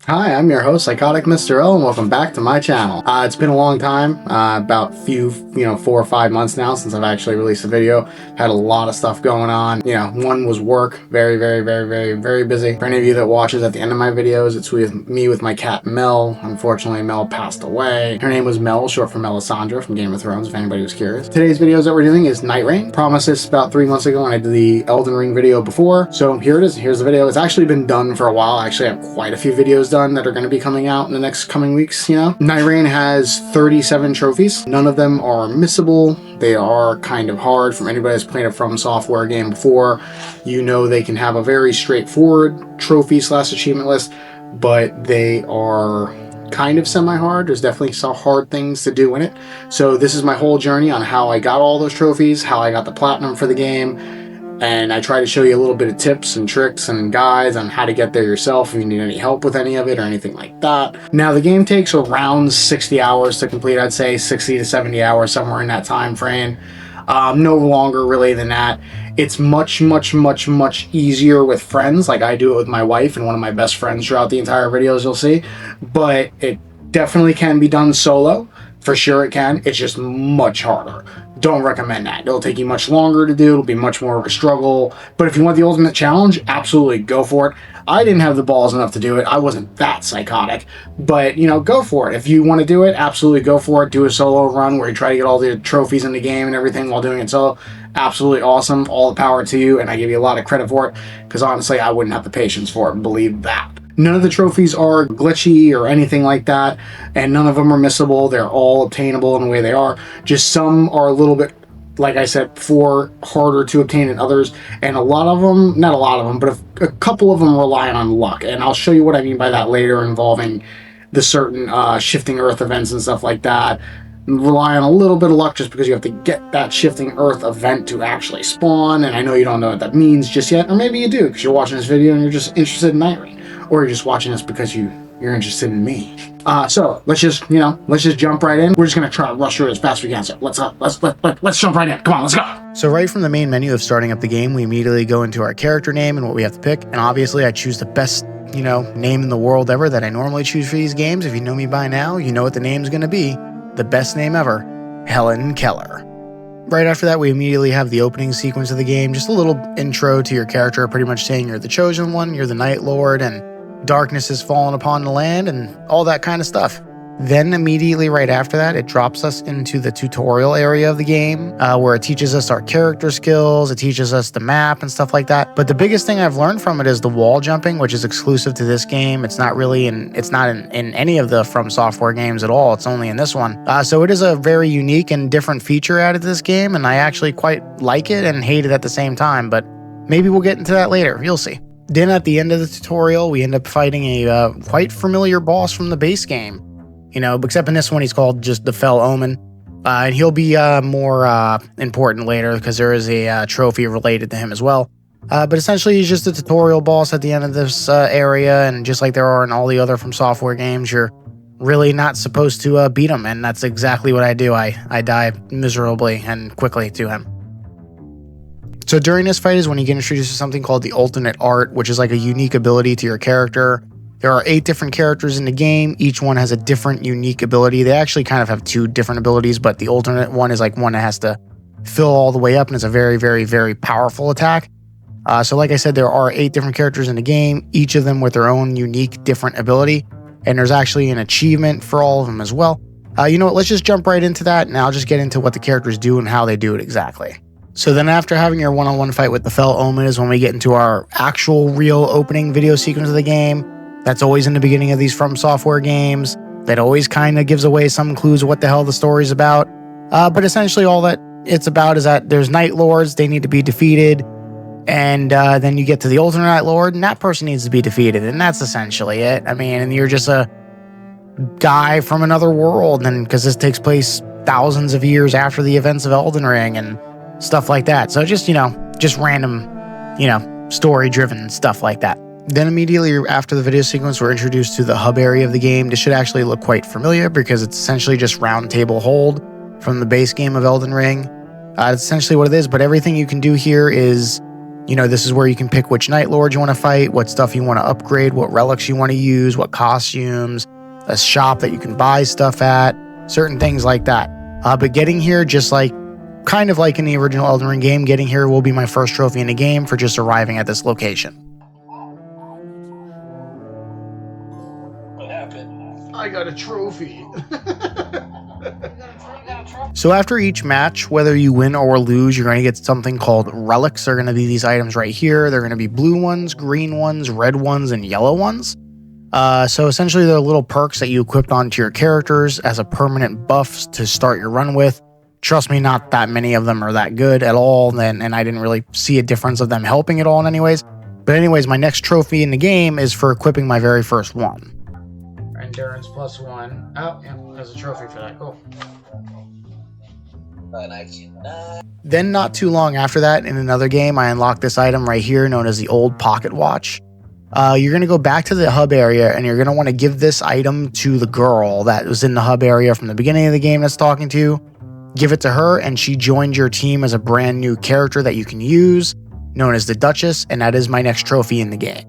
Hi, I'm your host, Psychotic Mr. L, and welcome back to my channel. It's been a long time, about 4 or 5 months now since I've actually released a video. Had a lot of stuff going on. One was work, very busy. For any of you that watches at the end of my videos, it's with me with my cat Mel. Unfortunately, Mel passed away. Her name was Mel, short for Melisandre from Game of Thrones, if anybody was curious. Today's videos that we're doing is Nightreign. Promised this about 3 months ago, and I did the Elden Ring video before. So here it is. Here's the video. It's actually been done for a while. I actually have quite a few videos done that are going to be coming out in the next coming weeks. Nightreign has 37 trophies. None of them are missable. They are kind of hard. From anybody that's played a From Software game before, they can have a very straightforward trophy / achievement list, but they are kind of semi-hard. There's definitely some hard things to do in it. So this is my whole journey on how I got all those trophies, how I got the platinum for the game, and I try to show you a little bit of tips and tricks and guides on how to get there yourself if you need any help with any of it or anything like that. Now, the game takes around 60 hours to complete. I'd say 60 to 70 hours, somewhere in that time frame. No longer really than that. It's much easier with friends. Like, I do it with my wife and one of my best friends throughout the entire videos, you'll see. But it definitely can be done solo. For sure it can. It's just much harder. Don't recommend that. It'll take you much longer to do. It'll be much more of a struggle. But if you want the ultimate challenge, absolutely go for it. I didn't have the balls enough to do it. I wasn't that psychotic. But, go for it. If you want to do it, absolutely go for it. Do a solo run where you try to get all the trophies in the game and everything while doing it solo. Absolutely awesome. All the power to you. And I give you a lot of credit for it. Because honestly, I wouldn't have the patience for it. Believe that. None of the trophies are glitchy or anything like that, and none of them are missable. They're all obtainable in the way they are. Just some are a little bit, like I said before, harder to obtain than others, and a lot of them, not a lot of them, but a couple of them rely on luck, and I'll show you what I mean by that later, involving the certain shifting earth events and stuff like that. Rely on a little bit of luck just because you have to get that shifting earth event to actually spawn, and I know you don't know what that means just yet, or maybe you do because you're watching this video and you're just interested in Nightreign. Or you're just watching this because you're interested in me. So let's just jump right in. We're just gonna try to rush through it as fast as we can. So let's jump right in. Come on, let's go. So right from the main menu of starting up the game, we immediately go into our character name and what we have to pick. And obviously, I choose the best name in the world ever that I normally choose for these games. If you know me by now, you know what the name's gonna be. The best name ever, Helen Keller. Right after that, we immediately have the opening sequence of the game. Just a little intro to your character, pretty much saying you're the chosen one, you're the Night Lord, and darkness has fallen upon the land and all that kind of stuff. Then immediately right after that, it drops us into the tutorial area of the game where it teaches us our character skills, it teaches us the map and stuff like that. But the biggest thing I've learned from it is the wall jumping, which is exclusive to this game. It's not in any of the From Software games at all. It's only in this one. So it is a very unique and different feature added to this game, and I actually quite like it and hate it at the same time, but maybe we'll get into that later. You'll see. Then at the end of the tutorial, we end up fighting a quite familiar boss from the base game. Except in this one, he's called just the Fell Omen. And he'll be more important later because there is a trophy related to him as well. But essentially, he's just a tutorial boss at the end of this area. And just like there are in all the other From Software games, you're really not supposed to beat him. And that's exactly what I do. I die miserably and quickly to him. So during this fight is when you get introduced to something called the Alternate Art, which is like a unique ability to your character. There are 8 different characters in the game. Each one has a different unique ability. They actually kind of have 2 different abilities, but the alternate one is like one that has to fill all the way up, and it's a very powerful attack. So like I said, there are 8 different characters in the game, each of them with their own unique different ability, and there's actually an achievement for all of them as well. You know what, let's just jump right into that, and I'll just get into what the characters do and how they do it exactly. So then after having your one-on-one fight with the Fell Omen is when we get into our actual real opening video sequence of the game. That's always in the beginning of these From Software games. That always kind of gives away some clues of what the hell the story's about. But essentially all that it's about is that there's Night Lords, they need to be defeated, and then you get to the Ultimate Night Lord, and that person needs to be defeated, and that's essentially it. I mean, and you're just a guy from another world, and because this takes place thousands of years after the events of Elden Ring and stuff like that. So just random, story-driven stuff like that. Then immediately after the video sequence, we're introduced to the hub area of the game. This should actually look quite familiar because it's essentially just round table hold from the base game of Elden Ring. It's essentially what it is, but everything you can do here is You know, this is where you can pick which Night Lord you want to fight, what stuff you want to upgrade, what relics you want to use, what costumes, a shop that you can buy stuff at, certain things like that. But getting here, just like kind of like in the original Elden Ring game, getting here will be my first trophy in the game for just arriving at this location. What happened? I got a trophy. So after each match, whether you win or lose, you're going to get something called relics. They're going to be these items right here. They're going to be blue ones, green ones, red ones, and yellow ones. So essentially they're little perks that you equipped onto your characters as a permanent buff to start your run with. Trust me, not that many of them are that good at all, and I didn't really see a difference of them helping at all in anyways. But anyways, my next trophy in the game is for equipping my very first one. Endurance +1. Oh, yeah, there's a trophy for that. Cool. And I cannot. Then not too long after that, in another game, I unlocked this item right here known as the Old Pocket Watch. You're going to go back to the hub area, and you're going to want to give this item to the girl that was in the hub area from the beginning of the game that's talking to you. Give it to her, and she joined your team as a brand new character that you can use, known as the Duchess, and that is my next trophy in the game.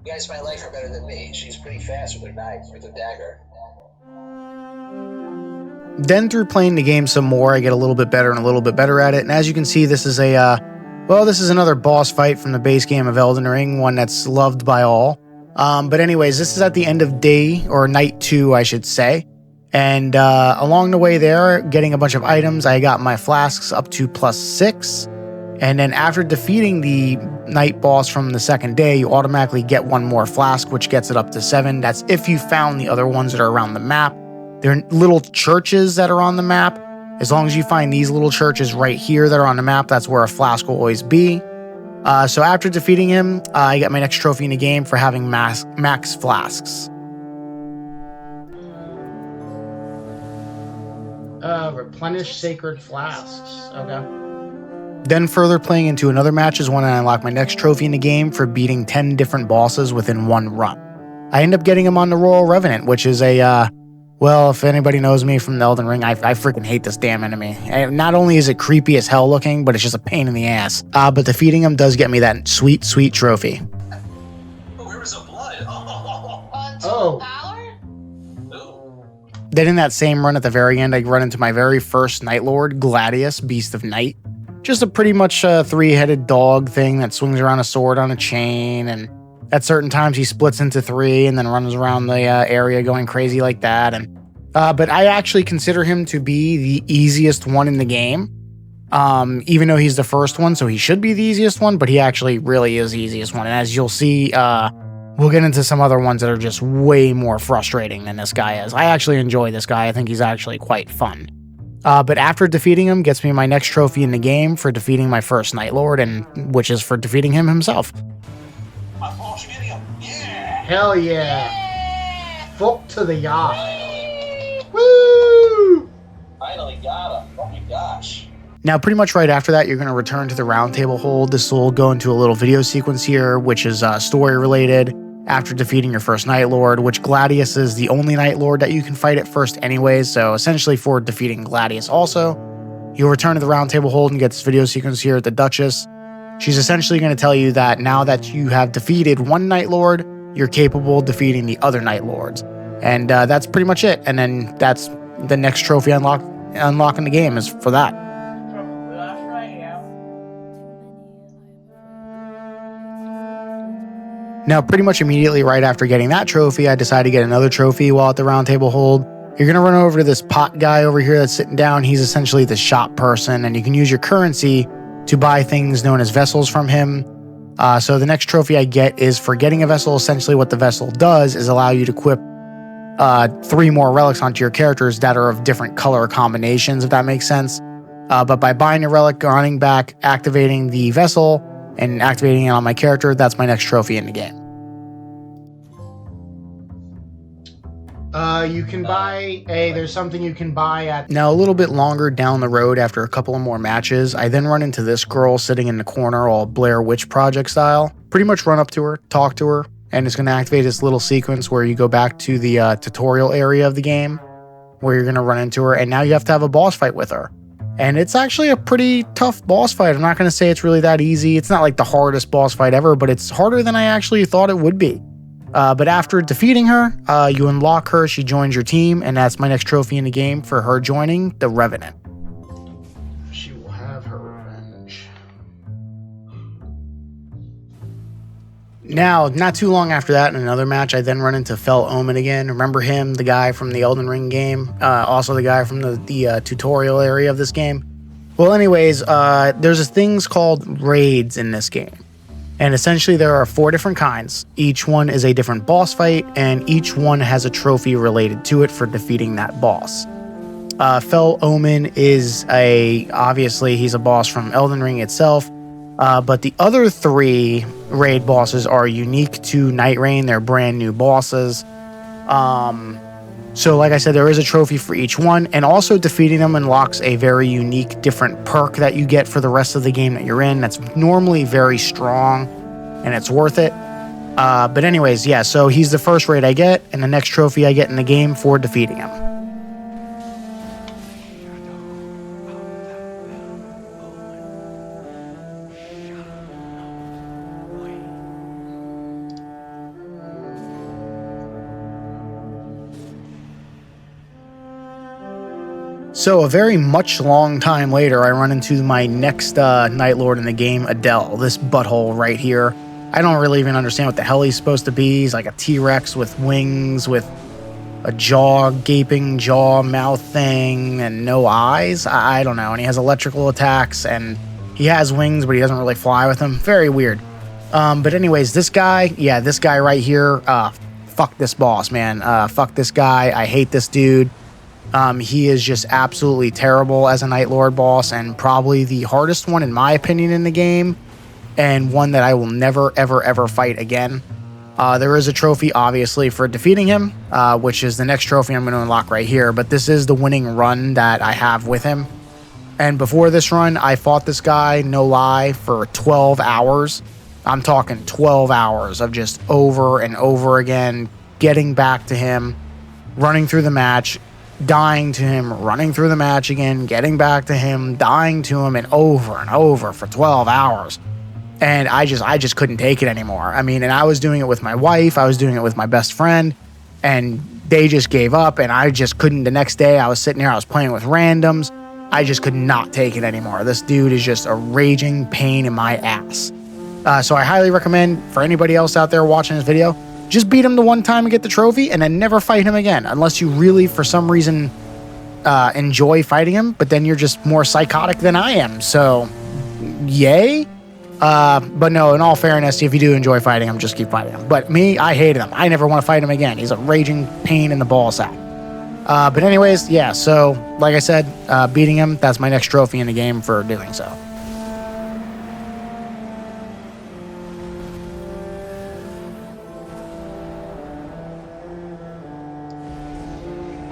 You guys might like her better than me. She's pretty fast with her knife, with her dagger. Then through playing the game some more, I get a little bit better and a little bit better at it. And as you can see, this is this is another boss fight from the base game of Elden Ring, one that's loved by all. But anyways, this is at the end of day, or night 2, I should say. And along the way there, getting a bunch of items, I got my flasks up to +6. And then after defeating the night boss from the second day, you automatically get one more flask, which gets it up to 7. That's if you found the other ones that are around the map. They're little churches that are on the map. As long as you find these little churches right here that are on the map, that's where a flask will always be. So after defeating him, I got my next trophy in the game for having max flasks. Replenish sacred flasks. Okay. Then further playing into another match is when I unlock my next trophy in the game for beating 10 different bosses within one run. I end up getting him on the Royal Revenant, which is a, well, if anybody knows me from the Elden Ring, I freaking hate this damn enemy. Not only is it creepy as hell looking, but it's just a pain in the ass. But defeating him does get me that sweet, sweet trophy. Oh, where was the blood? Then in that same run at the very end, I run into my very first Night Lord, Gladius, Beast of Night. Just a pretty much three-headed dog thing that swings around a sword on a chain, and at certain times he splits into 3 and then runs around the area going crazy like that. And but I actually consider him to be the easiest one in the game, even though he's the first one, so he should be the easiest one, but he actually really is the easiest one. And as you'll see, we'll get into some other ones that are just way more frustrating than this guy is. I actually enjoy this guy. I think he's actually quite fun. But after defeating him gets me my next trophy in the game for defeating my first Night Lord, and which is for defeating him himself. My boss video. Yeah! Hell yeah! Fuck to the yacht. Woo! Finally got him. Oh my gosh. Now, pretty much right after that, you're going to return to the Round Table Hold. This will go into a little video sequence here, which is story related. After defeating your first Night Lord, which Gladius is the only Night Lord that you can fight at first anyways, so essentially for defeating Gladius also, you'll return to the Round Table Hold and get this video sequence here at the Duchess. She's essentially going to tell you that now that you have defeated one Night Lord, you're capable of defeating the other Night Lords. And that's pretty much it, and then that's the next trophy unlocking the game is for that. Now, pretty much immediately right after getting that trophy, I decided to get another trophy while at the Round Table Hold. You're going to run over to this pot guy over here that's sitting down. He's essentially the shop person, and you can use your currency to buy things known as vessels from him. So the next trophy I get is for getting a vessel. Essentially what the vessel does is allow you to equip 3 more relics onto your characters that are of different color combinations, if that makes sense. But by buying a relic, running back, activating the vessel, and activating it on my character, that's my next trophy in the game. You can buy there's something you can buy at... Now, a little bit longer down the road, after a couple of more matches, I then run into this girl sitting in the corner, all Blair Witch Project style. Pretty much run up to her, talk to her, and it's going to activate this little sequence where you go back to the tutorial area of the game, where you're going to run into her, and now you have to have a boss fight with her. And it's actually a pretty tough boss fight. I'm not going to say it's really that easy. It's not like the hardest boss fight ever, but it's harder than I actually thought it would be. But after defeating her, you unlock her, she joins your team, and that's my next trophy in the game for her joining the Revenant. She will have her revenge. Now, not too long after that, in another match, I then run into Fel Omen again. Remember him, the guy from the Elden Ring game? Also the guy from the tutorial area of this game? Well, anyways, there's things called raids in this game. And essentially there are 4 different kinds. Each one is a different boss fight, and each one has a trophy related to it for defeating that boss. Fel Omen is obviously he's a boss from Elden Ring itself, but the other 3 raid bosses are unique to Nightreign. They're brand new bosses. So like I said, there is a trophy for each one, and also defeating them unlocks a very unique different perk that you get for the rest of the game that you're in. That's normally very strong, and it's worth it. But anyways, yeah, so he's the first raid I get, and the next trophy I get in the game for defeating him. So a very long time later, I run into my next Night Lord in the game, Adel, this butthole right here. I don't really even understand what the hell he's supposed to be. He's like a T-Rex with wings, with a gaping jaw mouth thing, and no eyes. I don't know. And he has electrical attacks, and he has wings, but he doesn't really fly with them. Very weird. But anyways, this guy right here, fuck this boss, man. Fuck this guy. I hate this dude. He is just absolutely terrible as a Night Lord boss, and probably the hardest one in my opinion in the game, and one that I will never ever fight again. There is a trophy obviously for defeating him, which is the next trophy I'm going to unlock right here, but this is the winning run that I have with him. And before this run, I fought this guy, no lie, for 12 hours. I'm talking 12 hours of just over and over again, getting back to him, running through the match, dying to him, running through the match again, getting back to him, dying to him, and over for 12 hours. And I just couldn't take it anymore. I mean, and I was doing it with my wife, I was doing it with my best friend, and they just gave up, and I just couldn't. The next day, I was sitting here, I was playing with randoms. I just could not take it anymore. This dude is just a raging pain in my ass. So I highly recommend for anybody else out there watching this video, just beat him the one time and get the trophy, and then never fight him again, unless you really, for some reason, enjoy fighting him, but then you're just more psychotic than I am, so yay. But no, in all fairness, if you do enjoy fighting him, just keep fighting him. But me, I hated him. I never want to fight him again. He's a raging pain in the ball sack. But anyways, yeah, so like I said, beating him, that's my next trophy in the game for doing so.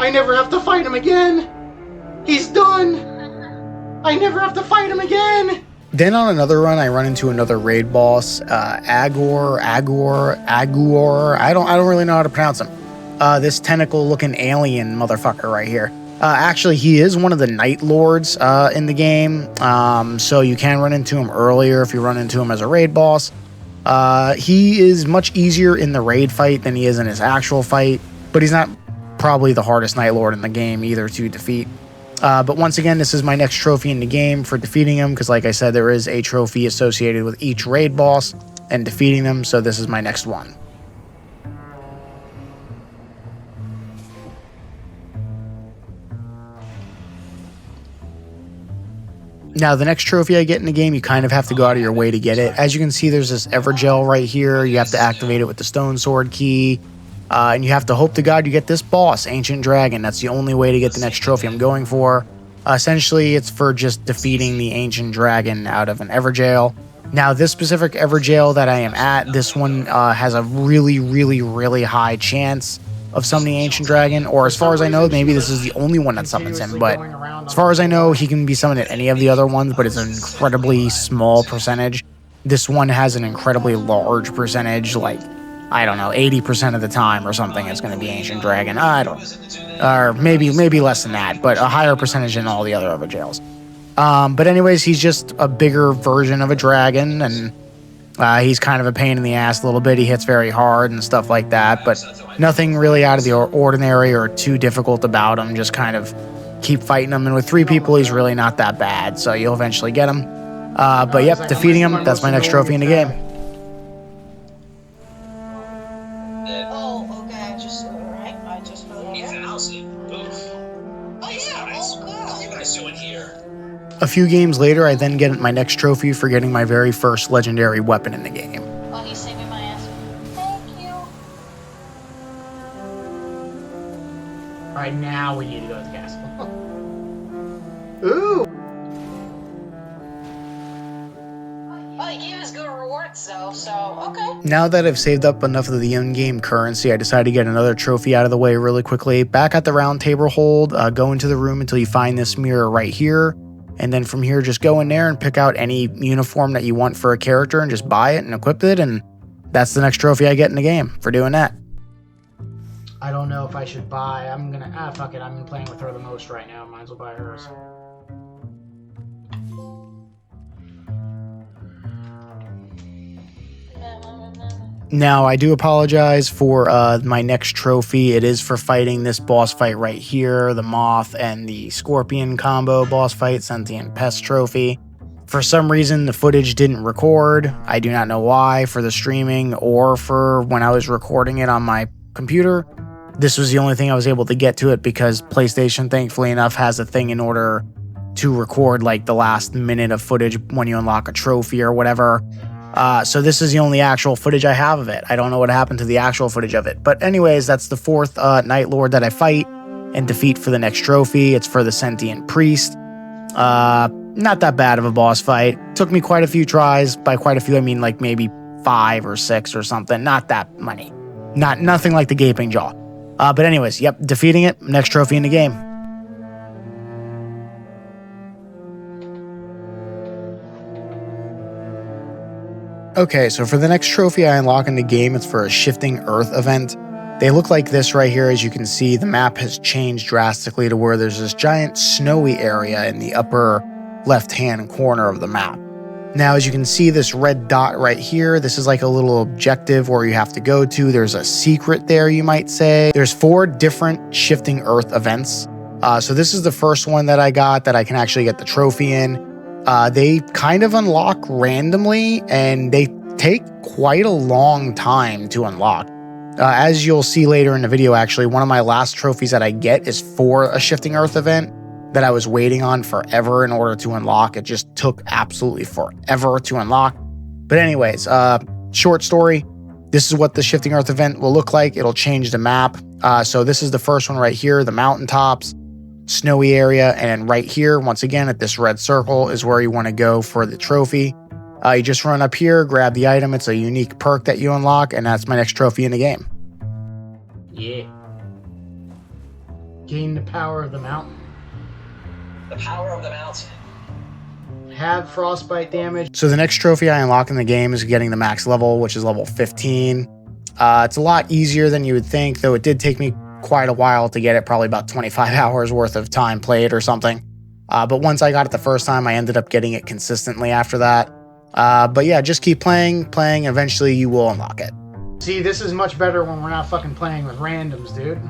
I never have to fight him again. He's done. I never have to fight him again. Then on another run, I run into another raid boss, Agor. I don't really know how to pronounce him. This tentacle-looking alien motherfucker right here. Actually, he is one of the Night Lords in the game, so you can run into him earlier if you run into him as a raid boss. He is much easier in the raid fight than he is in his actual fight, but he's not probably the hardest Night Lord in the game either to defeat. But once again, this is my next trophy in the game for defeating him, because like I said, there is a trophy associated with each raid boss and defeating them, so this is my next one. Now, the next trophy I get in the game, you kind of have to go out of your way to get it. As you can see, there's this Evergel right here. You have to activate it with the Stone Sword key. And you have to hope to God you get this boss, Ancient Dragon. That's the only way to get the next trophy I'm going for. Essentially, it's for just defeating the Ancient Dragon out of an Evergel. Now, this specific Evergel that I am at, this one has a really high chance of summoning Ancient Dragon. Or as far as I know, maybe this is the only one that summons him. But as far as I know, he can be summoned at any of the other ones, but it's an incredibly small percentage. This one has an incredibly large percentage, like, I don't know, 80% of the time or something, it's going to be Ancient Dragon. I don't know. Or maybe less than that, but a higher percentage than all the other Evergels. But anyways, he's just a bigger version of a dragon, and he's kind of a pain in the ass a little bit. He hits very hard and stuff like that, but nothing really out of the ordinary or too difficult about him. Just kind of keep fighting him, and with 3 people, he's really not that bad, so you'll eventually get him. But yep, defeating him, that's my next trophy in the game. Oh, okay, I just heard Ethan, I'll see. Oh, yeah, nice. Oh, good. What are you guys doing here? A few games later, I then get my next trophy for getting my very first legendary weapon in the game. Oh, he's saving my ass. Thank you. Alright, now we need to go to the castle. Ooh! Oh, he gave us good rewards, though, so, okay. Now that I've saved up enough of the in-game currency, I decided to get another trophy out of the way really quickly. Back at the round table hold, go into the room until you find this mirror right here. And then from here, just go in there and pick out any uniform that you want for a character and just buy it and equip it. And that's the next trophy I get in the game for doing that. I don't know if I should buy. I'm going to... fuck it. I've been playing with her the most right now. Might as well buy hers. Now, I do apologize for my next trophy. It is for fighting this boss fight right here, the Moth and the Scorpion combo boss fight, Sentient Pest trophy. For some reason, the footage didn't record. I do not know why, for the streaming or for when I was recording it on my computer. This was the only thing I was able to get to it because PlayStation, thankfully enough, has a thing in order to record like the last minute of footage when you unlock a trophy or whatever. So this is the only actual footage I have of it. I don't know what happened to the actual footage of it. But anyways, that's the 4th Night Lord that I fight and defeat for the next trophy. It's for the Sentient Priest. Not that bad of a boss fight. Took me quite a few tries. By quite a few, I mean like maybe 5 or 6 or something. Not that many. Nothing like the Gaping Jaw. But anyways, yep, defeating it. Next trophy in the game. Okay, so for the next trophy I unlock in the game, it's for a Shifting Earth event. They look like this right here. As you can see, the map has changed drastically to where there's this giant snowy area in the upper left-hand corner of the map. Now, as you can see, this red dot right here, this is like a little objective where you have to go to. There's a secret there, you might say. There's 4 different Shifting Earth events. So this is the first one that I got that I can actually get the trophy in. They kind of unlock randomly, and they take quite a long time to unlock. As you'll see later in the video, actually, one of my last trophies that I get is for a Shifting Earth event that I was waiting on forever in order to unlock. It just took absolutely forever to unlock. But anyways, short story, this is what the Shifting Earth event will look like. It'll change the map. So this is the first one right here, the mountaintops, snowy area, and right here, once again, at this red circle is where you want to go for the trophy. You just run up here, grab the item. It's a unique perk that you unlock, and that's my next trophy in the game. Yeah. Gain the power of the mountain. The power of the mountain. Have frostbite damage. So the next trophy I unlock in the game is getting the max level, which is level 15. It's a lot easier than you would think, though it did take me quite a while to get it, probably about 25 hours worth of time played or something. But once I got it the first time, I ended up getting it consistently after that. But yeah, just keep playing, eventually you will unlock it. See, this is much better when we're not fucking playing with randoms, dude.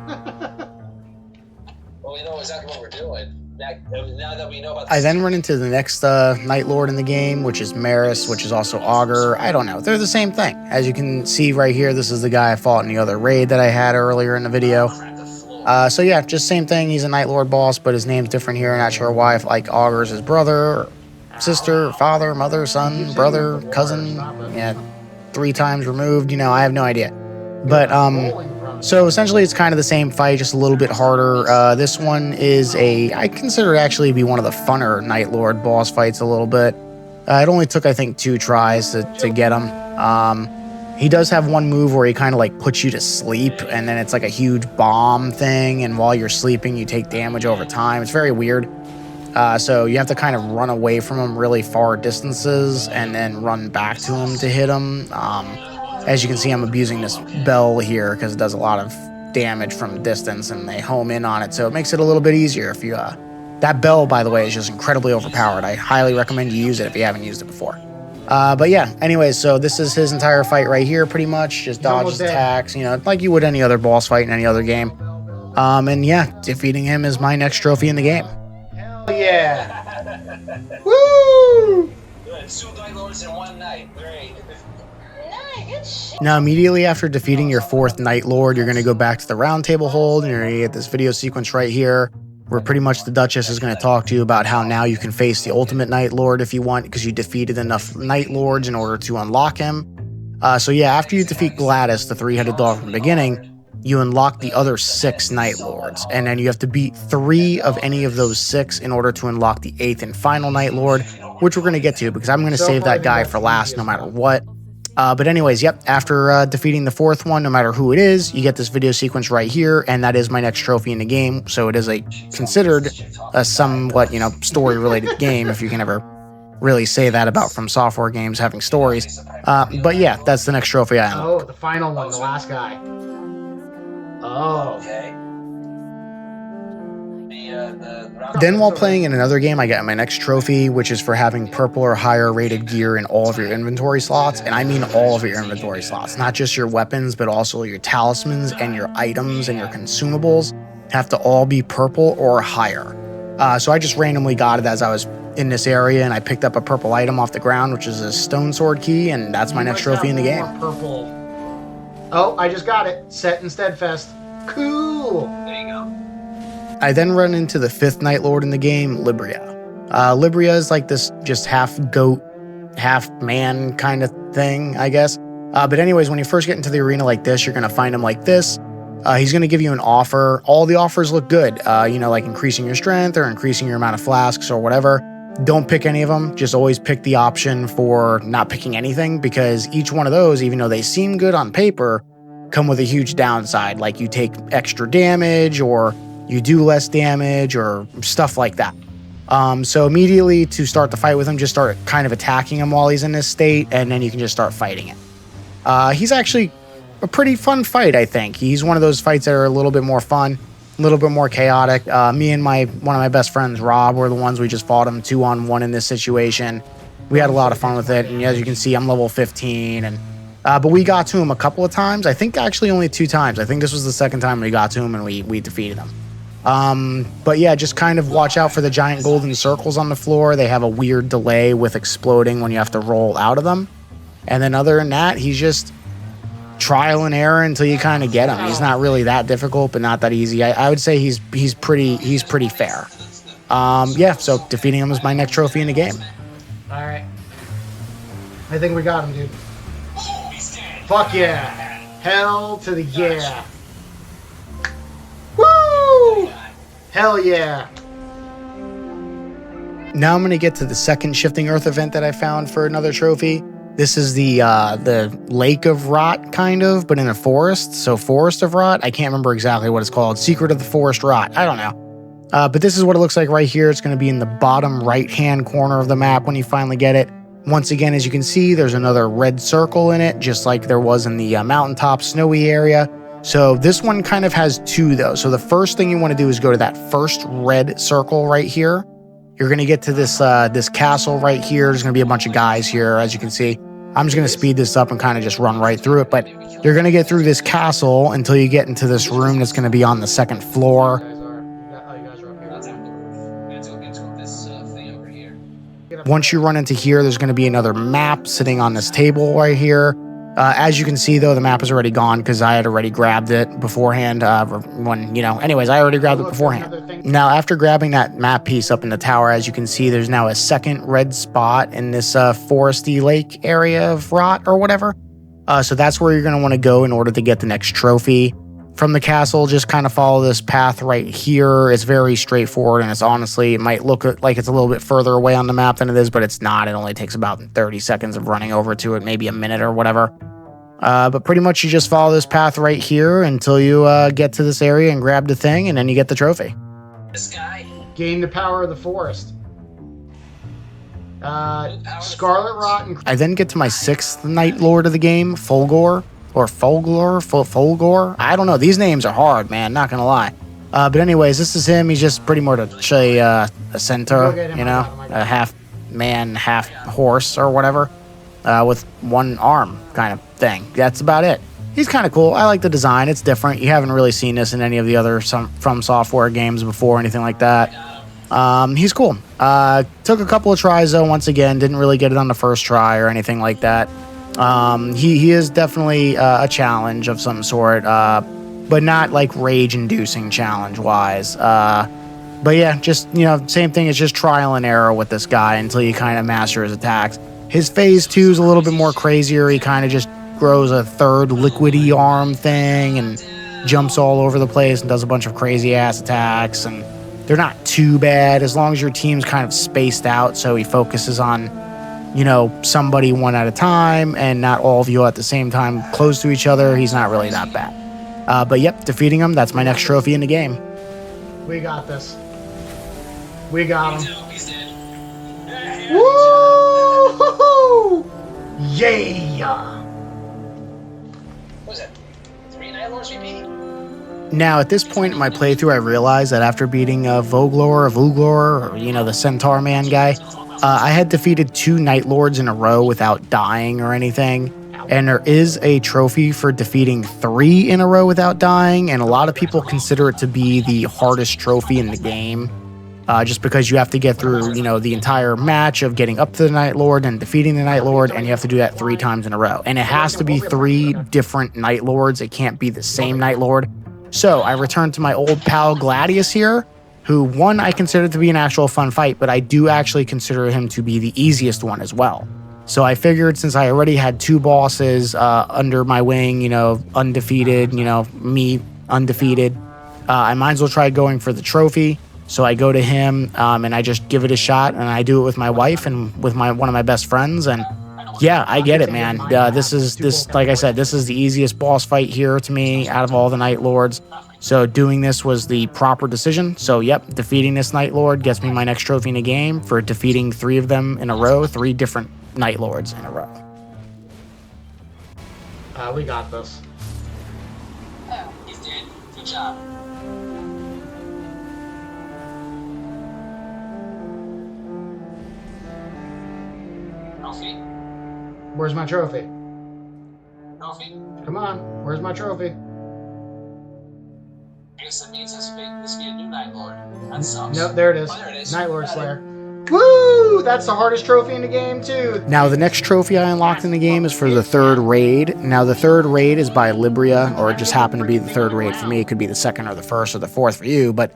Well, we know exactly what we're doing. Now that we know about I then run into the next Night Lord in the game, which is Maris, which is also Augur. I don't know. They're the same thing. As you can see right here, this is the guy I fought in the other raid that I had earlier in the video. So yeah, just same thing. He's a Night Lord boss, but his name's different here. Not sure why. If like Augur's his brother, or sister, or father, mother, son, brother, cousin. Yeah, 3 times removed. You know, I have no idea. But so essentially it's kind of the same fight, just a little bit harder. This one is I consider it actually to be one of the funner Night Lord boss fights a little bit. It only took, I think, 2 tries to get him. He does have one move where he kind of like puts you to sleep, and then it's like a huge bomb thing, and while you're sleeping you take damage over time. It's very weird. So you have to kind of run away from him really far distances and then run back to him to hit him. As you can see, I'm abusing this bell here because it does a lot of damage from distance, and they home in on it, so it makes it a little bit easier if you That bell, by the way, is just incredibly overpowered. I highly recommend you use it if you haven't used it before. But yeah, anyways, so this is his entire fight right here, pretty much. Just dodges attacks, you know, like you would any other boss fight in any other game. And yeah, defeating him is my next trophy in the game. Hell yeah. Woo! Good. 2 Night Lords in one night. Great. Now, immediately after defeating your 4th Night Lord, you're going to go back to the round table hold, and you're going to get this video sequence right here, where pretty much the Duchess is going to talk to you about how now you can face the ultimate Night Lord if you want, because you defeated enough Night Lords in order to unlock him. So yeah, after you defeat Gladius, the 3-headed dog from the beginning, you unlock the other 6 Night Lords, and then you have to beat 3 of any of those 6 in order to unlock the 8th and final Night Lord, which we're going to get to, because I'm going to save that guy for last no matter what. But anyways, yep, after defeating the 4th one, no matter who it is, you get this video sequence right here, and that is my next trophy in the game. So it is considered a somewhat, you know, story-related game, if you can ever really say that about From Software games having stories. But yeah, that's the next trophy I unlocked. Oh, the final one, the last guy. Oh. Okay. Then while playing in another game, I got my next trophy, which is for having purple or higher rated gear in all of your inventory slots. And I mean all of your inventory slots, not just your weapons, but also your talismans and your items and your consumables have to all be purple or higher. So I just randomly got it as I was in this area, and I picked up a purple item off the ground, which is a stone sword key, and that's my next trophy in the game. Purple. Oh, I just got it. Set and steadfast. Cool. There you go. I then run into the 5th Night Lord in the game, Libra. Libra is like this just half goat, half man kind of thing, I guess. But anyways, when you first get into the arena like this, you're going to find him like this. He's going to give you an offer. All the offers look good, you know, like increasing your strength or increasing your amount of flasks or whatever. Don't pick any of them. Just always pick the option for not picking anything, because each one of those, even though they seem good on paper, come with a huge downside. Like you take extra damage, or you do less damage, or stuff like that. So immediately to start the fight with him, just start kind of attacking him while he's in this state, and then you can just start fighting it. He's actually a pretty fun fight, I think. He's one of those fights that are a little bit more fun, a little bit more chaotic. Me and one of my best friends, Rob, were the ones we just fought him 2-on-1 in this situation. We had a lot of fun with it, and as you can see, I'm level 15, and but we got to him a couple of times. I think actually only 2 times. I think this was the 2nd time we got to him, and we defeated him. But yeah, just kind of watch out for the giant golden circles on the floor. They have a weird delay with exploding when you have to roll out of them. And then other than that, he's just trial and error until you kind of get him. He's not really that difficult, but not that easy. I would say he's pretty fair. Yeah, so defeating him is my next trophy in the game. All right. I think we got him, dude. Fuck yeah. Hell to the yeah. Woo! Hell yeah. Now I'm going to get to the second Shifting Earth event that I found for another trophy. This is the Lake of Rot, kind of, but in a forest. So Forest of Rot. I can't remember exactly what it's called. Secret of the Forest Rot. I don't know. But this is what it looks like right here. It's going to be in the bottom right-hand corner of the map when you finally get it. Once again, as you can see, there's another red circle in it, just like there was in the mountaintop snowy area. So this one kind of has 2, though. So the first thing you want to do is go to that first red circle right here. You're going to get to this castle right here. There's going to be a bunch of guys here, as you can see. I'm just going to speed this up and kind of just run right through it. But you're going to get through this castle until you get into this room that's going to be on the 2nd floor. Once you run into here, there's going to be another map sitting on this table right here. As you can see, though, the map is already gone because I had already grabbed it beforehand. Anyways, I already grabbed it beforehand. Now, after grabbing that map piece up in the tower, as you can see, there's now a second red spot in this foresty lake area of Rot or whatever. So that's where you're going to want to go in order to get the next trophy. From the castle, just kind of follow this path right here. It's very straightforward, and it's honestly, it might look like it's a little bit further away on the map than it is, but it's not. It only takes about 30 seconds of running over to it, maybe a minute or whatever. But pretty much you just follow this path right here until you get to this area and grab the thing, and then you get the trophy. This guy. Gain the power of the forest. Scarlet Rot and... I then get to my 6th Night Lord of the game, Fulghor. Or Fulghor? Fulghor? I don't know. These names are hard, man. Not gonna lie. But anyways, this is him. He's just pretty much a centaur, you know, a half man, half horse or whatever, with one arm kind of thing. That's about it. He's kind of cool. I like the design. It's different. You haven't really seen this in any of the other From Software games before or anything like that. He's cool. Took a couple of tries though. Once again, didn't really get it on the first try or anything like that. He is definitely a challenge of some sort, but not like rage-inducing challenge-wise. But yeah, just, you know, same thing. It's just trial and error with this guy until you kind of master his attacks. His phase 2 is a little bit more crazier. He kind of just grows a third liquidy arm thing and jumps all over the place and does a bunch of crazy ass attacks, and they're not too bad as long as your team's kind of spaced out, so he focuses on, you know, somebody one at a time and not all of you at the same time close to each other. He's not really that bad. But yep, defeating him, that's my next trophy in the game. We got this. We got him. Woo! Yeah! What was it? 3 Night Lords we beat? Now, at this point in my playthrough, I realized that after beating Fulghor, or, you know, the Centaur Man guy, I had defeated 2 Night Lords in a row without dying or anything. And there is a trophy for defeating 3 in a row without dying, and a lot of people consider it to be the hardest trophy in the game. Just because you have to get through, you know, the entire match of getting up to the Night Lord and defeating the Night Lord, and you have to do that 3 times in a row. And it has to be 3 different Night Lords. It can't be the same Night Lord. So I returned to my old pal Gladius here, who, one, I consider to be an actual fun fight, but I do actually consider him to be the easiest one as well. So I figured since I already had 2 bosses under my wing, you know, undefeated, you know, me undefeated, I might as well try going for the trophy. So I go to him and I just give it a shot, and I do it with my wife and with one of my best friends, and yeah, I get it, man. Like I said, this is the easiest boss fight here to me out of all the Night Lords. So doing this was the proper decision. So yep, defeating this Night Lord gets me my next trophy in the game for defeating 3 of them in a row, 3 different Night Lords in a row. We got this. Oh, he's dead. Good job. Trophy? Where's my trophy? Trophy? Come on, where's my trophy? I guess that means this be a new Night Lord. That sucks. Nope, there it is. Oh, there it is. Night Lord Slayer. Woo! That's the hardest trophy in the game, too. Now, the next trophy I unlocked in the game is for the 3rd raid. Now, the 3rd raid is by Libra, or it just happened to be the 3rd raid for me. It could be the 2nd or the 1st or the 4th for you, but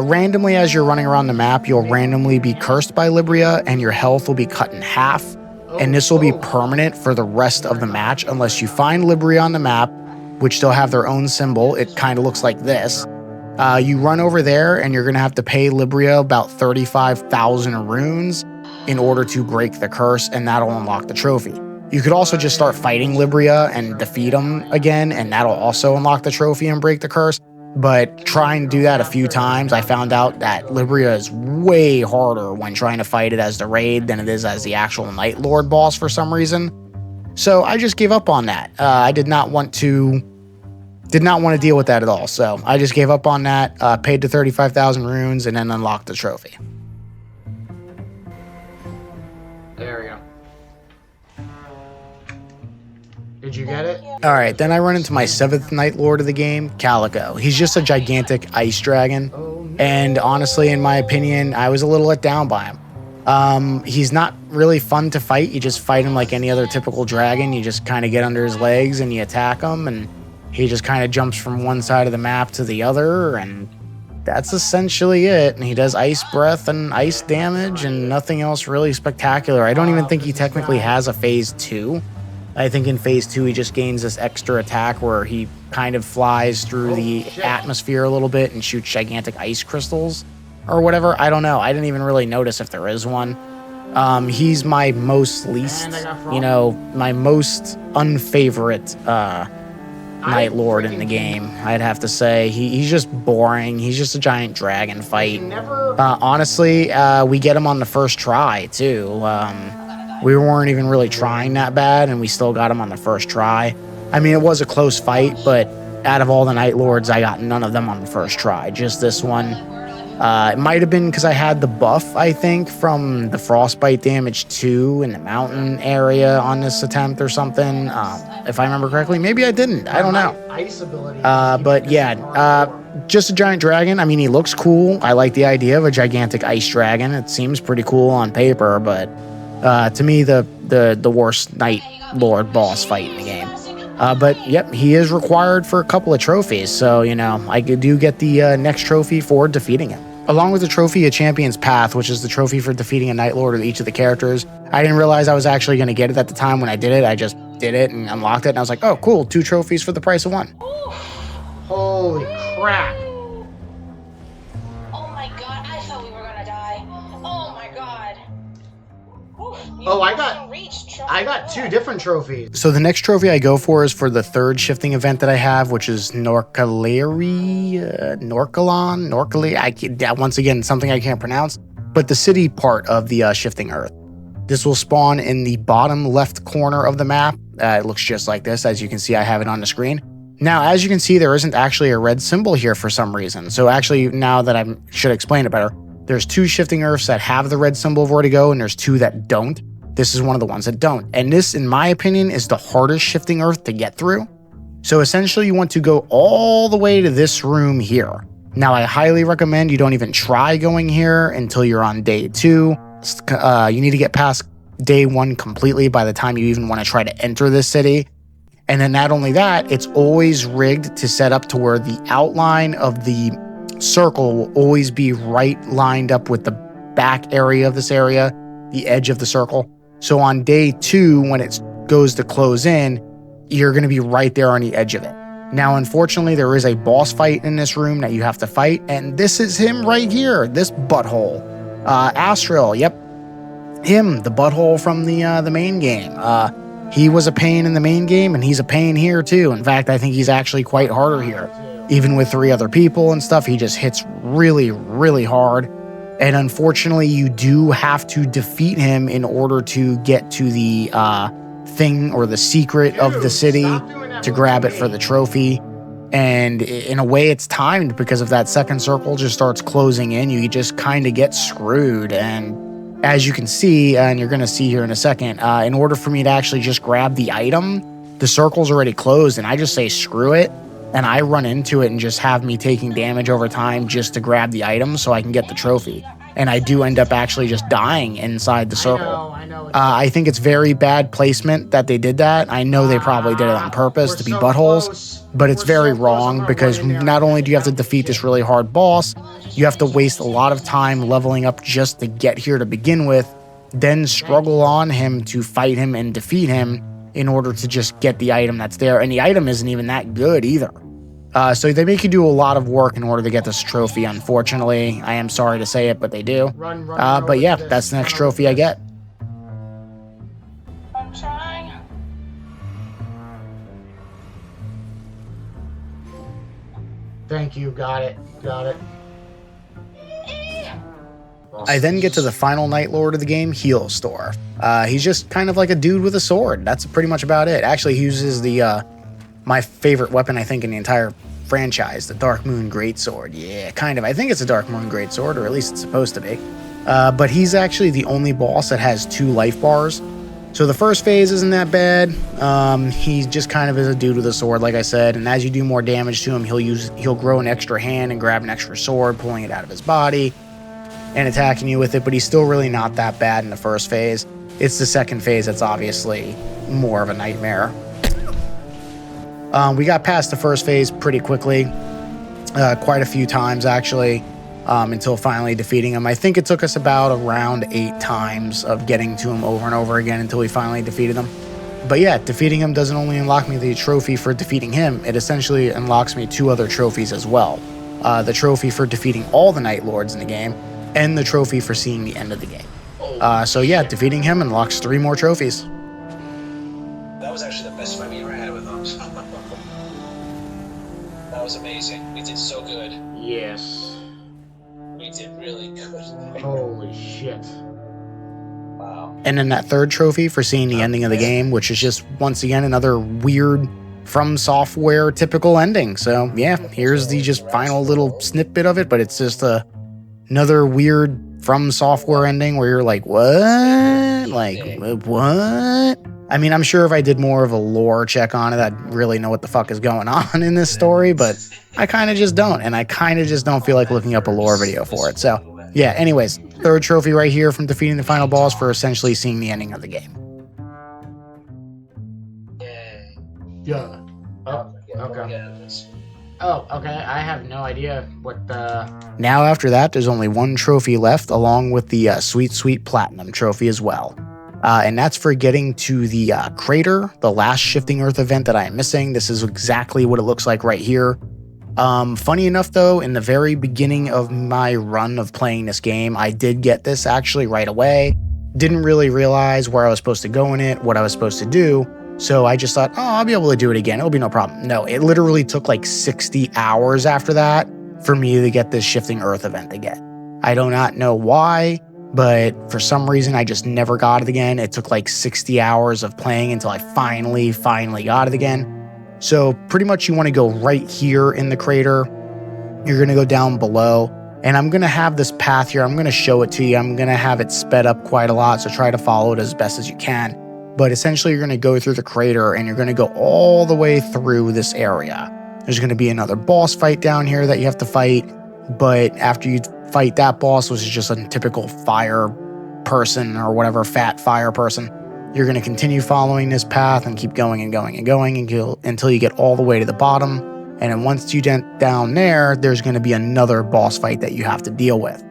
randomly as you're running around the map, you'll randomly be cursed by Libra, and your health will be cut in half, and this will be permanent for the rest of the match unless you find Libra on the map, which they'll have their own symbol. It kind of looks like this. You run over there, and you're going to have to pay Libra about 35,000 runes in order to break the curse, and that'll unlock the trophy. You could also just start fighting Libra and defeat him again, and that'll also unlock the trophy and break the curse. But trying to do that a few times, I found out that Libra is way harder when trying to fight it as the raid than it is as the actual Night Lord boss for some reason. So I just gave up on that. I did not want to deal with that at all. So I just gave up on that, paid the 35,000 runes, and then unlocked the trophy. There we go. Did you get it? All right, then I run into my 7th Night Lord of the game, Caligo. He's just a gigantic ice dragon. And honestly, in my opinion, I was a little let down by him. He's not really fun to fight. You just fight him like any other typical dragon. You just kind of get under his legs and you attack him, and he just kind of jumps from one side of the map to the other, and that's essentially it. And he does ice breath and ice damage and nothing else really spectacular. I don't even think he technically has a phase 2. I think in phase 2 he just gains this extra attack where he kind of flies through the atmosphere a little bit and shoots gigantic ice crystals or whatever. I don't know. I didn't even really notice if there is one. He's my most least, my most unfavorite Night Lord in the game, I'd have to say. He's just boring. He's just a giant dragon fight. Honestly, we get him on the first try, too. We weren't even really trying that bad, and we still got him on the first try. I mean, it was a close fight, but out of all the Night Lords, I got none of them on the first try. Just this one. It might have been because I had the buff, I think, from the frostbite damage 2 in the mountain area on this attempt or something. If I remember correctly, maybe I didn't. I don't know. Ice ability. But yeah, just a giant dragon. I mean, he looks cool. I like the idea of a gigantic ice dragon. It seems pretty cool on paper, but to me, the worst Night Lord boss fight in the game. But yep, he is required for a couple of trophies. So, you know, I do get the next trophy for defeating him. Along with the trophy of Champion's Path, which is the trophy for defeating a Night Lord of each of the characters. I didn't realize I was actually going to get it at the time when I did it. I just did it and unlocked it. And I was like, oh, cool. 2 trophies for the price of 1. Holy crap. Oh my god, I thought we were gonna die. Oh my god. Oh, I got 2 different trophies. So the next trophy I go for is for the 3rd shifting event that I have, which is once again, something I can't pronounce, but the city part of the shifting earth. This will spawn in the bottom left corner of the map. It looks just like this. As you can see, I have it on the screen. Now, as you can see, there isn't actually a red symbol here for some reason. So actually, now that I should explain it better, there's 2 shifting earths that have the red symbol of where to go, and there's 2 that don't. This is one of the ones that don't. And this, in my opinion, is the hardest shifting earth to get through. So essentially, you want to go all the way to this room here. Now, I highly recommend you don't even try going here until you're on day 2. You need to get past day 1 completely by the time you even want to try to enter this city. And then not only that, it's always rigged to set up to where the outline of the circle will always be right lined up with the back area of this area, the edge of the circle. So on day 2, when it goes to close in, you're going to be right there on the edge of it. Now, unfortunately, there is a boss fight in this room that you have to fight, and this is him right here, this butthole. Astral, yep. Him, the butthole from the main game. He was a pain in the main game, and he's a pain here too. In fact, I think he's actually quite harder here. Even with 3 other people and stuff, he just hits really, really hard. And unfortunately, you do have to defeat him in order to get to the thing or the secret of the city to grab it for the trophy. And in a way, it's timed because if that second circle just starts closing in, you just kind of get screwed. And as you can see, and you're going to see here in a second, in order for me to actually just grab the item, the circle's already closed, and I just say screw it. And I run into it and just have me taking damage over time just to grab the item so I can get the trophy. And I do end up actually just dying inside the circle. I think it's very bad placement that they did that. I know they probably did it on purpose to be buttholes, but it's very wrong because not only do you have to defeat this really hard boss, you have to waste a lot of time leveling up just to get here to begin with, then struggle on him to fight him and defeat him in order to just get the item that's there. And the item isn't even that good either. So they make you do a lot of work in order to get this trophy, unfortunately. I am sorry to say it, but they do. But yeah, that's the next trophy I get. I'm trying. Thank you, got it. I then get to the final Night Lord of the game, Healstor. He's just kind of like a dude with a sword. That's pretty much about it. Actually, he uses the my favorite weapon, I think, in the entire franchise, the Dark Moon Greatsword. Yeah, kind of. I think it's a Dark Moon Greatsword, or at least it's supposed to be. But he's actually the only boss that has 2 life bars. So the first phase isn't that bad. He just kind of is a dude with a sword, like I said. And as you do more damage to him, he'll grow an extra hand and grab an extra sword, pulling it out of his body and attacking you with it. But he's still really not that bad in the first phase. It's the second phase that's obviously more of a nightmare. We got past the first phase pretty quickly, quite a few times actually, until finally defeating him. I think it took us about around 8 times of getting to him over and over again until we finally defeated him. But yeah, defeating him doesn't only unlock me the trophy for defeating him, it essentially unlocks me 2 other trophies as well. The trophy for defeating all the Night Lords in the game, and the trophy for seeing the end of the game. So yeah, defeating him unlocks 3 more trophies. That was actually the best fight we ever had with them. That was amazing. We did so good. Yes. We did really good. Holy shit. Wow. And then that 3rd trophy for seeing the ending of the game, which is just, once again, another weird From Software typical ending. So yeah, here's the just final little snippet of it, but it's just another weird From Software ending where you're like, what? Like, what? I mean, I'm sure if I did more of a lore check on it, I'd really know what the fuck is going on in this story, but I kind of just don't, and I kind of just don't feel like looking up a lore video for it. So yeah, anyways, third trophy right here from defeating the final boss for essentially seeing the ending of the game. Yeah. Oh, okay. Oh, okay. I have no idea what the... Now after that, there's only one trophy left, along with the sweet, sweet platinum trophy as well. And that's for getting to the crater, the last Shifting Earth event that I am missing. This is exactly what it looks like right here. Funny enough, though, in the very beginning of my run of playing this game, I did get this actually right away. Didn't really realize where I was supposed to go in it, what I was supposed to do. So I just thought, oh, I'll be able to do it again. It'll be no problem. No, it literally took like 60 hours after that for me to get this Shifting Earth event again. I do not know why, but for some reason, I just never got it again. It took like 60 hours of playing until I finally got it again. So pretty much you want to go right here in the crater. You're going to go down below, and I'm going to have this path here. I'm going to show it to you. I'm going to have it sped up quite a lot, so try to follow it as best as you can. But essentially, you're going to go through the crater, and you're going to go all the way through this area. There's going to be another boss fight down here that you have to fight, but after you fight that boss, which is just a typical fire person or whatever, fat fire person, you're going to continue following this path and keep going and going and going until you get all the way to the bottom. And then once you get down there, there's going to be another boss fight that you have to deal with.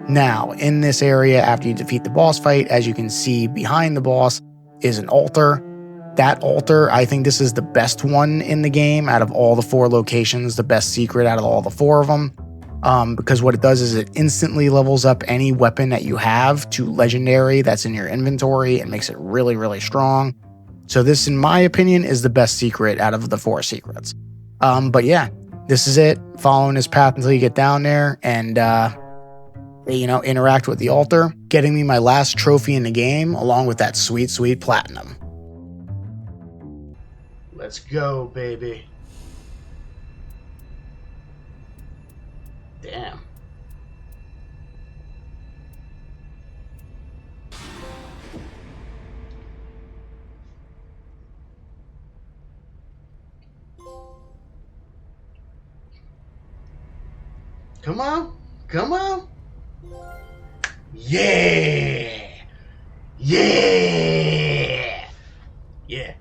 Now, in this area, after you defeat the boss fight, as you can see behind the boss, is an altar. That altar, I think this is the best one in the game out of all the 4 locations, the best secret out of all the 4 of them. Because what it does is it instantly levels up any weapon that you have to legendary that's in your inventory and makes it really, really strong. So this, in my opinion, is the best secret out of the 4 secrets. But yeah, this is it. Following this path until you get down there and, interact with the altar, getting me my last trophy in the game, along with that sweet, sweet platinum. Let's go, baby. Damn. Come on. Come on. Yeah. Yeah. Yeah.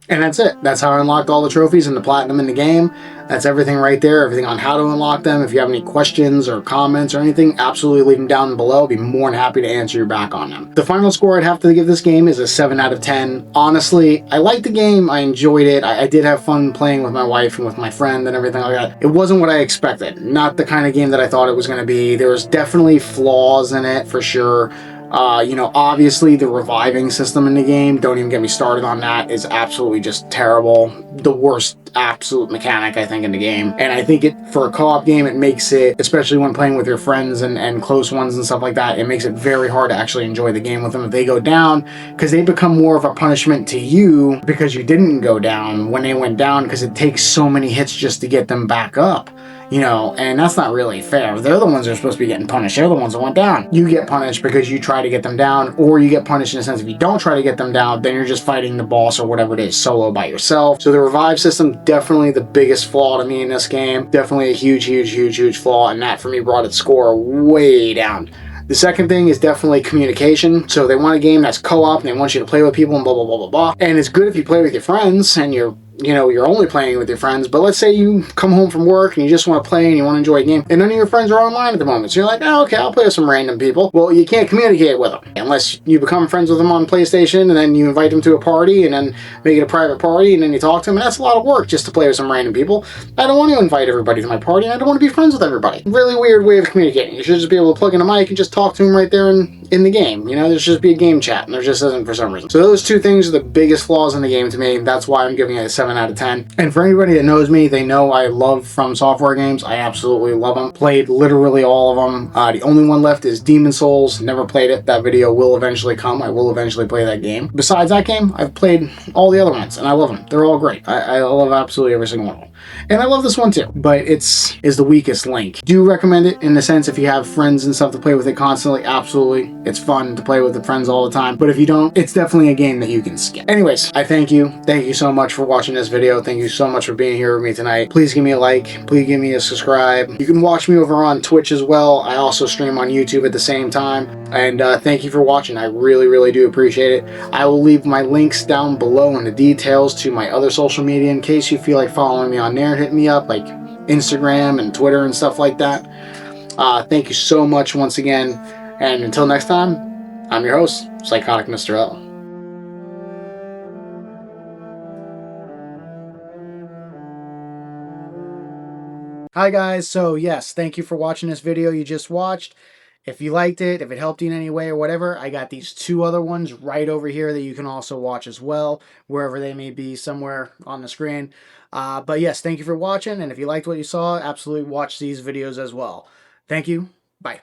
And that's it. That's how I unlocked all the trophies and the platinum in the game. That's everything right there, everything on how to unlock them. If you have any questions or comments or anything, absolutely leave them down below. I'll be more than happy to answer you back on them. The final score I'd have to give this game is a 7 out of 10. Honestly, I liked the game. I enjoyed it. I did have fun playing with my wife and with my friend and everything like that. It wasn't what I expected. Not the kind of game that I thought it was going to be. There was definitely flaws in it for sure. Obviously the reviving system in the game, don't even get me started on that, is absolutely just terrible. The worst absolute mechanic, I think, in the game. And I think for a co-op game, it makes it, especially when playing with your friends and close ones and stuff like that, it makes it very hard to actually enjoy the game with them if they go down, because they become more of a punishment to you because you didn't go down when they went down, because it takes so many hits just to get them back up. And that's not really fair. They're the ones that are supposed to be getting punished. They're the ones that went down. You get punished because you try to get them down, or you get punished in the sense if you don't try to get them down, then you're just fighting the boss or whatever it is solo by yourself. So the revive system, definitely the biggest flaw to me in this game. Definitely a huge, huge, huge, huge flaw, and that for me brought its score way down. The second thing is definitely communication. So they want a game that's co-op and they want you to play with people and blah, blah, blah, blah, blah. And it's good if you play with your friends and you're only playing with your friends, but let's say you come home from work and you just want to play and you want to enjoy a game, and none of your friends are online at the moment. So you're like, oh, okay, I'll play with some random people. Well, you can't communicate with them unless you become friends with them on PlayStation, and then you invite them to a party and then make it a private party, and then you talk to them, and that's a lot of work just to play with some random people. I don't want to invite everybody to my party, and I don't want to be friends with everybody. Really weird way of communicating. You should just be able to plug in a mic and just talk to them right there in the game. There should just be a game chat, and there just isn't for some reason. So those two things are the biggest flaws in the game to me. That's why I'm giving it a 7 7 out of 10. And for anybody that knows me, they know I love From Software games. I absolutely love them. Played literally all of them. The only one left is Demon Souls. Never played it. That video will eventually come. I will eventually play that game. Besides that game, I've played all the other ones, and I love them. They're all great. I love absolutely every single one of them. And I love this one too, but it's the weakest link. Do recommend it in the sense if you have friends and stuff to play with it constantly, absolutely. It's fun to play with the friends all the time. But if you don't, it's definitely a game that you can skip. Anyways, I thank you. Thank you so much for watching this video. Thank you so much for being here with me tonight. Please give me a like. Please give me a subscribe. You can watch me over on Twitch as well. I also stream on YouTube at the same time. And thank you for watching. I really, really do appreciate it. I will leave my links down below in the details to my other social media in case you feel like following me on there. Hit me up like Instagram and Twitter and stuff like that. Thank you so much once again. And until next time, I'm your host, Psychotic Mr. L. Hi guys, so yes, thank you for watching this video you just watched. If you liked it, if it helped you in any way or whatever, I got these 2 other ones right over here that you can also watch as well, wherever they may be, somewhere on the screen. But yes, thank you for watching, and if you liked what you saw, absolutely watch these videos as well. Thank you. Bye.